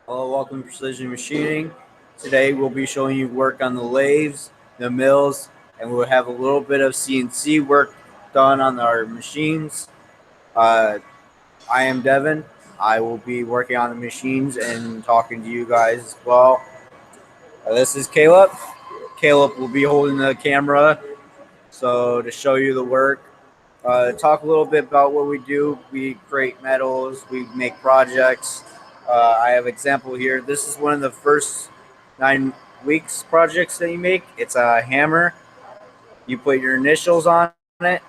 Hello, welcome to Precision Machining. Today we'll be showing you work on the lathes, the mills, and we'll have a little bit of CNC work done on our machines. Uh, I am Devon. I will be working on the machines and talking to you guys as well. This is Caleb. Caleb will be holding the camera so to show you the work. Talk a little bit about what we do. We create metals. We make projects. I have an example here. This is one of the first 9 weeks projects that you make. It's a hammer. You put your initials on it.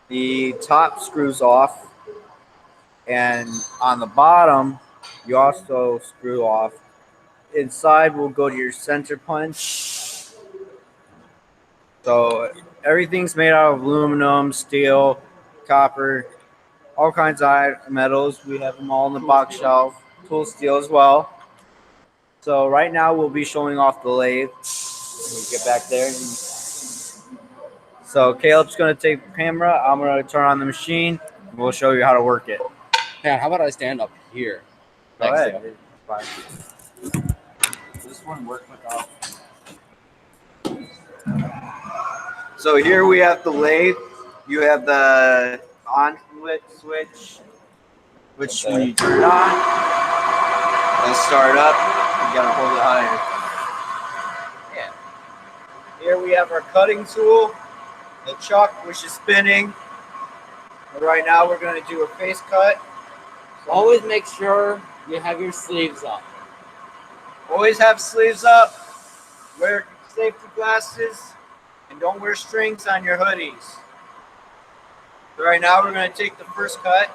The top screws off, and on the bottom, you also screw off. Inside will go to your center punch. So everything's made out of aluminum, steel, copper, all kinds of metals. We have them all on the box shelf. Tool steel as well. So right now we'll be showing off the lathe. Let me get back there. So Caleb's going to take the camera. I'm going to turn on the machine. And we'll show you how to work it. Man, how about I stand up here? Go ahead. Fine. This one work without. So here we have the lathe. You have the on switch, which when you turn it on, and start up, you gotta hold it higher. Yeah. Here we have our cutting tool, the chuck, which is spinning. And right now we're gonna do a face cut. So always make sure you have your sleeves up. Always have sleeves up. Wear safety glasses, and don't wear strings on your hoodies. So right now we're gonna take the first cut.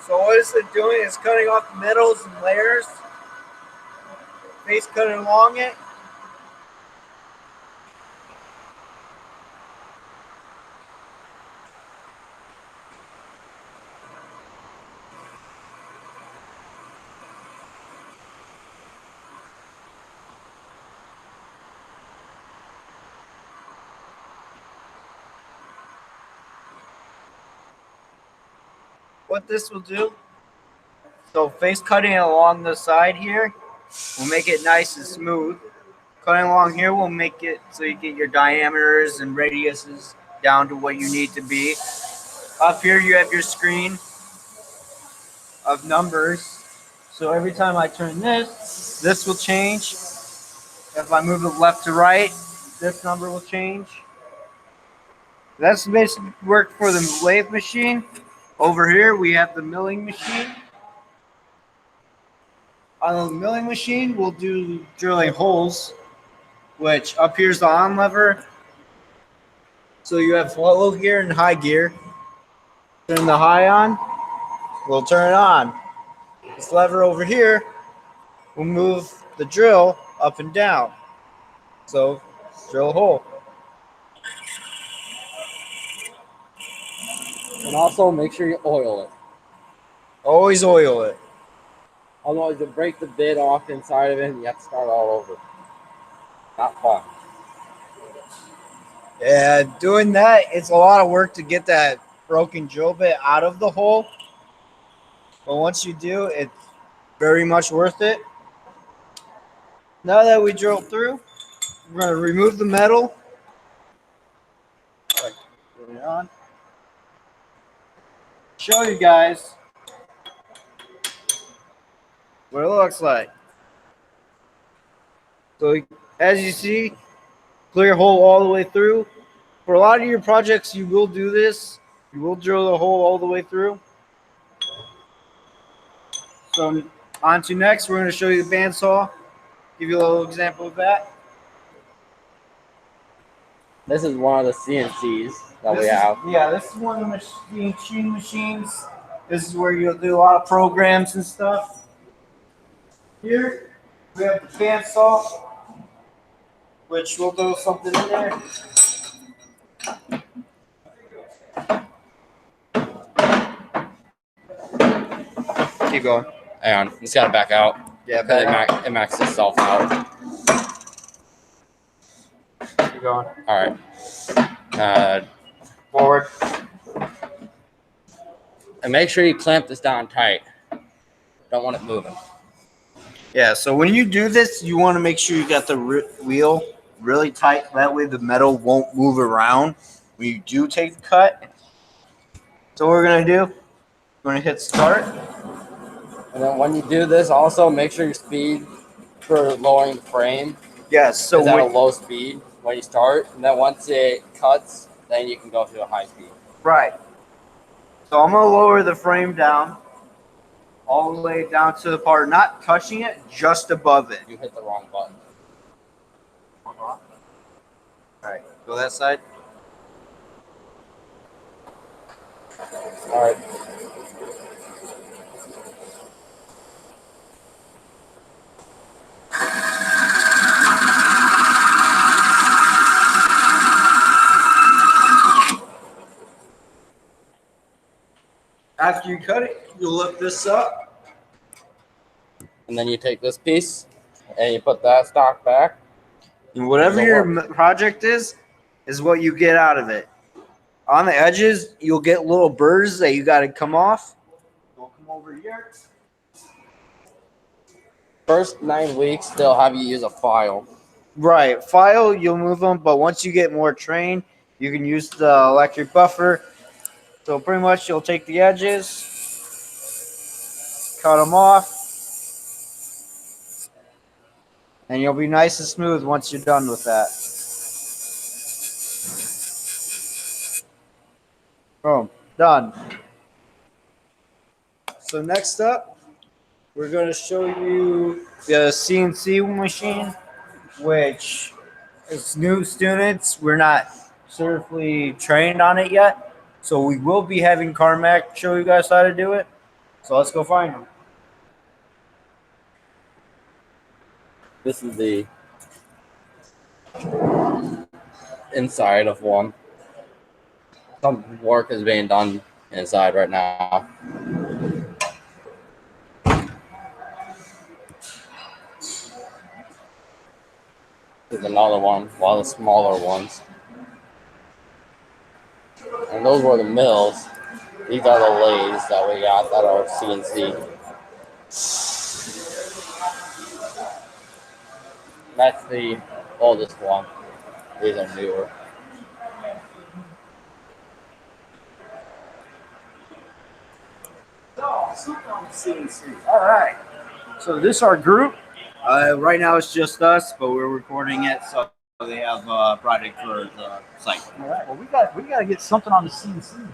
So what is it doing? It's cutting off the metals and layers. Face cutting along it. What this will do, so face cutting along the side here will make it nice and smooth. Cutting along here will make it so you get your diameters and radiuses down to what you need to be. Up here you have your screen of numbers. So every time I turn this will change. If I move it left to right, this number will change. That's basically work for the lathe machine. Over here we have the milling machine. On the milling machine, we'll do drilling holes, which up here's the on lever. So you have low gear and high gear. Turn the high on, we'll turn it on. This lever over here will move the drill up and down. So drill a hole. And also make sure you oil it. Always oil it. Otherwise you'll break the bit off inside of it and you have to start all over. Not fun. Yeah, doing that, it's a lot of work to get that broken drill bit out of the hole. But once you do, it's very much worth it. Now that we drilled through, we're going to remove the metal. Put it on. Show you guys what it looks like. So as you see, clear hole all the way through. For a lot of your projects, you will do this. You will drill the hole all the way through. So on to next, we're going to show you the bandsaw. Give you a little example of that. This is one of the CNCs that we have. Yeah, this is one of the machine machines. This is where you'll do a lot of programs and stuff. Here, we have the bandsaw, which we'll do something in there. Keep going. Hang on, just gotta back out. Yeah, because it maxes itself out. Keep going. All right. Forward. And make sure you clamp this down tight. Don't want it moving. Yeah, so when you do this, you want to make sure you got the wheel really tight. That way the metal won't move around when you do take the cut. So what we're going to do, we're going to hit start. And then when you do this, also make sure your speed for lowering the frame Yes, so is at a low speed when you start. And then once it cuts, then you can go to a high speed. right. So I'm going to lower the frame down all the way down to the part, not touching it, just above it. You hit the wrong button. All right, go that side. All right. After you cut it, you lift this up. And then you take this piece and you put that stock back. And whatever your project is what you get out of it. On the edges, you'll get little burrs that you got to come off. We'll come over here. First 9 weeks, they'll have you use a file. Right. File, you'll move them, but once you get more trained, you can use the electric buffer. So pretty much you'll take the edges, cut them off, and you'll be nice and smooth once you're done with that. Boom. Done. So next up, we're going to show you the CNC machine, which as new students, we're not certifiably trained on it yet. So we will be having Carmack show you guys how to do it. So let's go find him. This is the inside of one. Some work is being done inside right now. There's another one, one of the smaller ones. And those were the mills. These are the lathes that we got that are CNC. That's the oldest one. These are newer. All right. So this is our group. Right now it's just us, but we're recording it, so they have a project for the site. All right. Well, we got to get something on the CNC machine.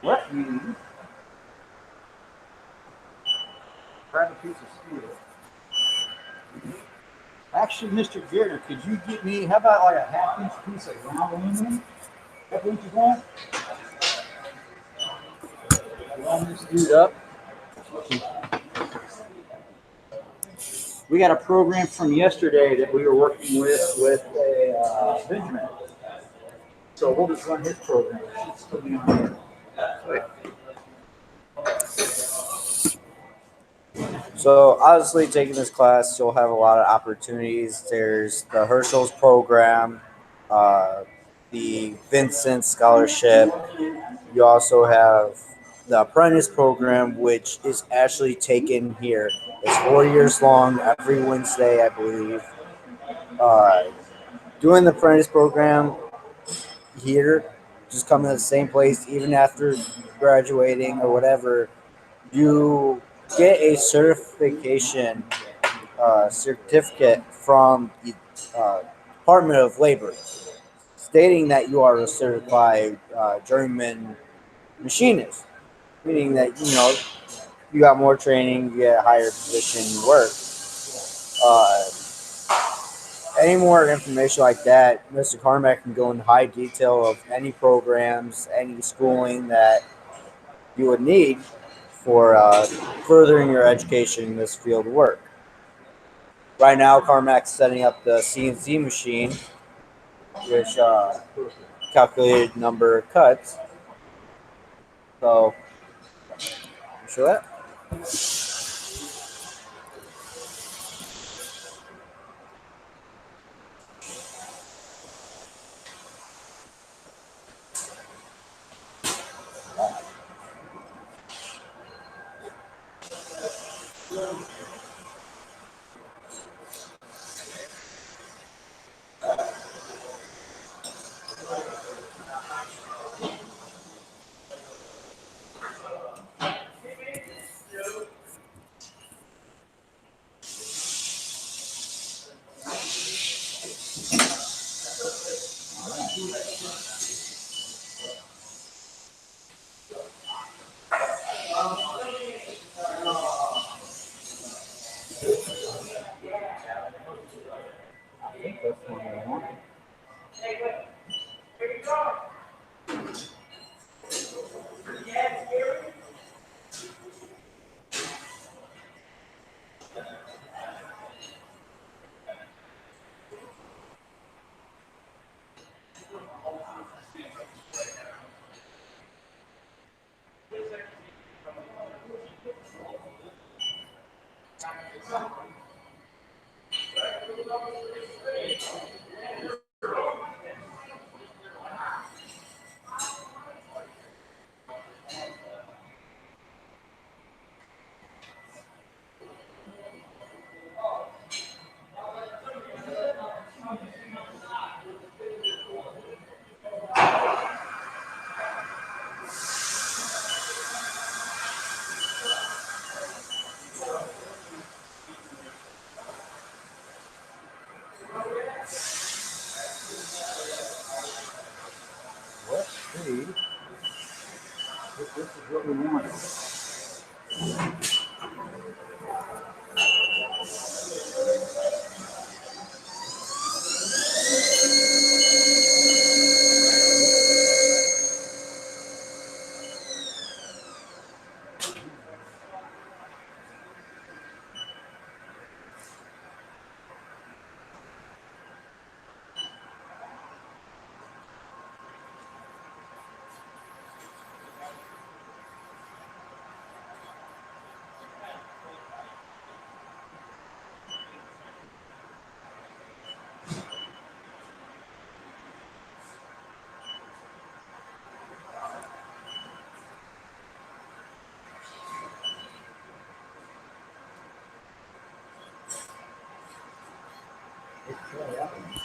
What we need? Grab a piece of steel. Actually, Mr. Garner, could you get me? How about like a half-inch piece of ground aluminum? Couple inches long. Line this dude up. We got a program from yesterday that we were working with a Benjamin. So we'll just run his program. It should still be on here. So obviously taking this class, you'll have a lot of opportunities. There's the Herschel's program, the Vincent Scholarship. You also have the Apprentice program, which is actually taken here. It's 4 years long, every Wednesday, I believe. Doing the Apprentice program here, just coming to the same place, even after graduating or whatever, you get a certification certificate from the Department of Labor stating that you are a certified journeyman machinist, meaning that you got more training, you get a higher position, you work. Any more information like that, Mr. Carmack can go into high detail of any programs, any schooling that you would need for furthering your education in this field of work. Right now, Carmack's setting up the CNC machine, which calculated number of cuts. So Show that. I think that's the one I want. Let's see if this is what we want. Let's try that one.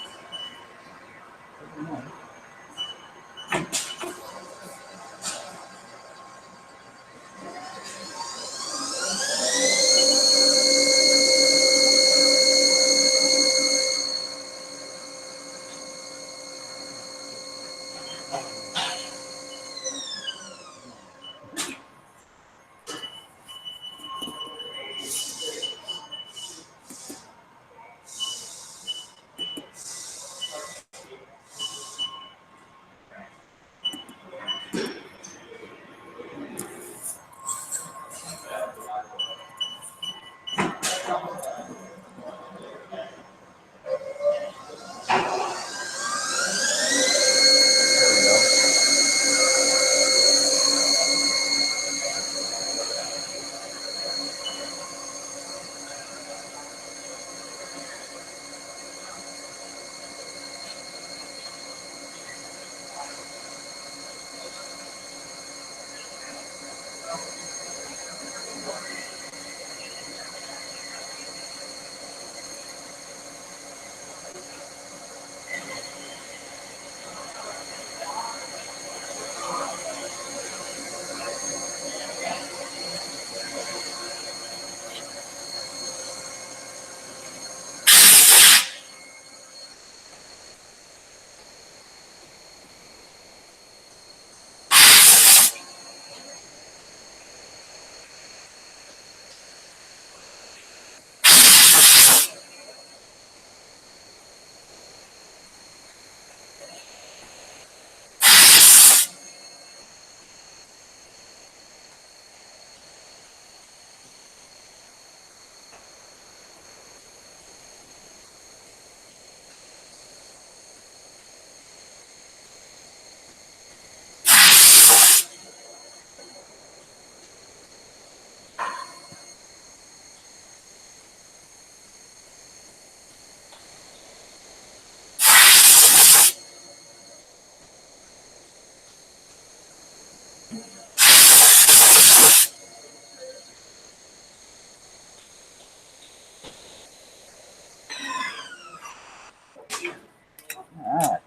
All right.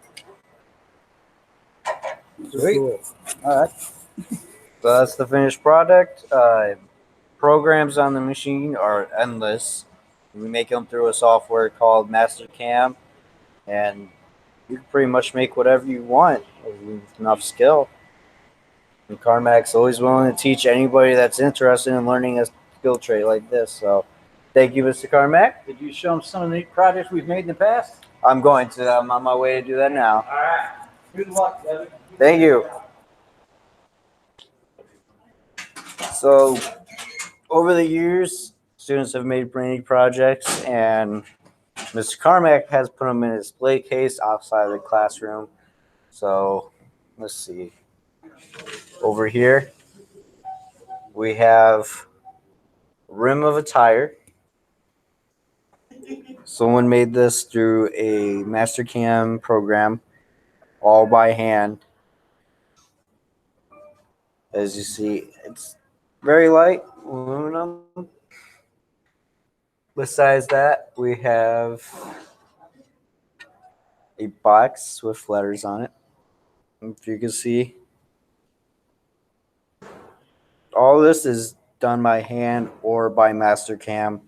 Sweet. Cool. All right. So that's the finished product. Programs on the machine are endless. We make them through a software called Mastercam, and you can pretty much make whatever you want with enough skill. And Carmack's always willing to teach anybody that's interested in learning a skill trait like this. So, thank you, Mr. Carmack. Did you show them some of the projects we've made in the past? I'm going to. I'm on my way to do that now. All right. Good luck, Devon. Thank you. So, over the years, students have made many projects, and Mr. Carmack has put them in a display case outside of the classroom. So, let's see. Over here, we have rim of a tire. Someone made this through a Mastercam program, all by hand. As you see, it's very light aluminum. Besides that, we have a box with letters on it. If you can see, all this is done by hand or by Mastercam.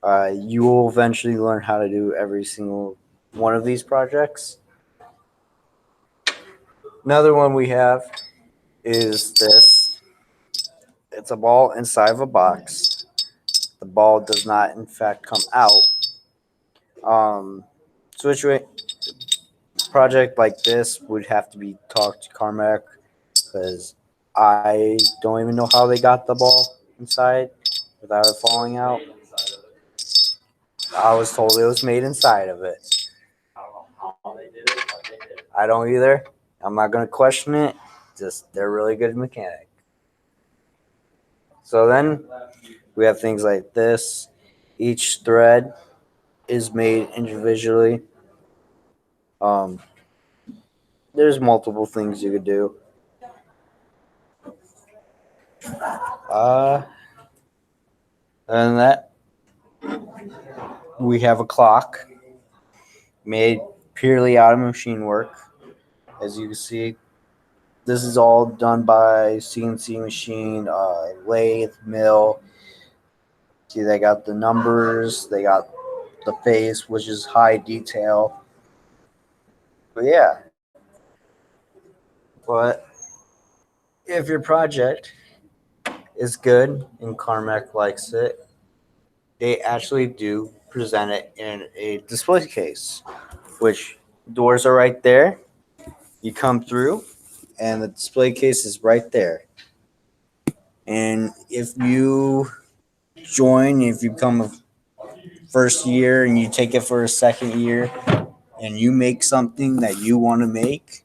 You will eventually learn how to do every single one of these projects. Another one we have is this. It's a ball inside of a box. The ball does not, in fact, come out. Switch project like this would have to be talked to Carmack because I don't even know how they got the ball inside without it falling out. I was told it was made inside of it. I don't either. I'm not going to question it. Just they're really good mechanic. So then we have things like this. Each thread is made individually. There's multiple things you could do. And that we have a clock made purely out of machine work. As you can see, this is all done by CNC machine, lathe, mill. See, they got the numbers, they got the face, which is high detail. But yeah. But if your project is good and Carmack likes it, they actually do present it in a display case, which doors are right there. You come through, and the display case is right there. And if you join, if you become a first year and you take it for a second year, and you make something that you want to make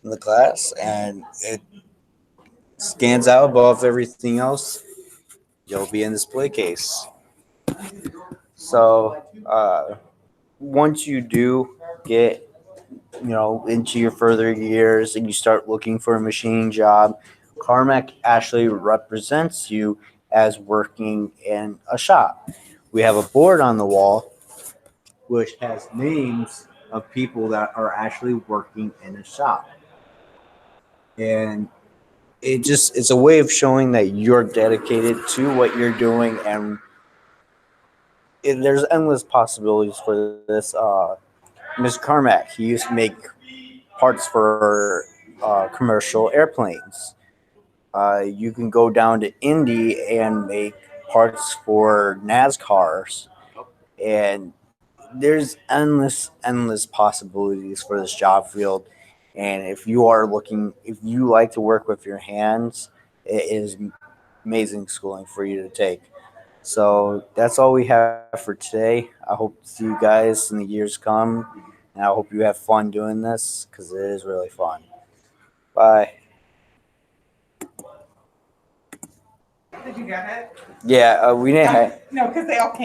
in the class, and it stands out above everything else, you'll be in display case. So once you do get into your further years and you start looking for a machine job, Carmack actually represents you as working in a shop. We have a board on the wall which has names of people that are actually working in a shop. And it's a way of showing that you're dedicated to what you're doing, and there's endless possibilities for this. Mr. Carmack, he used to make parts for commercial airplanes. You can go down to Indy and make parts for NASCARs, and there's endless possibilities for this job field. And if you like to work with your hands, it is amazing schooling for you to take. So that's all we have for today. I hope to see you guys in the years come, and I hope you have fun doing this because it is really fun. Bye. Did you get it? Yeah, we didn't have. No, because they all came.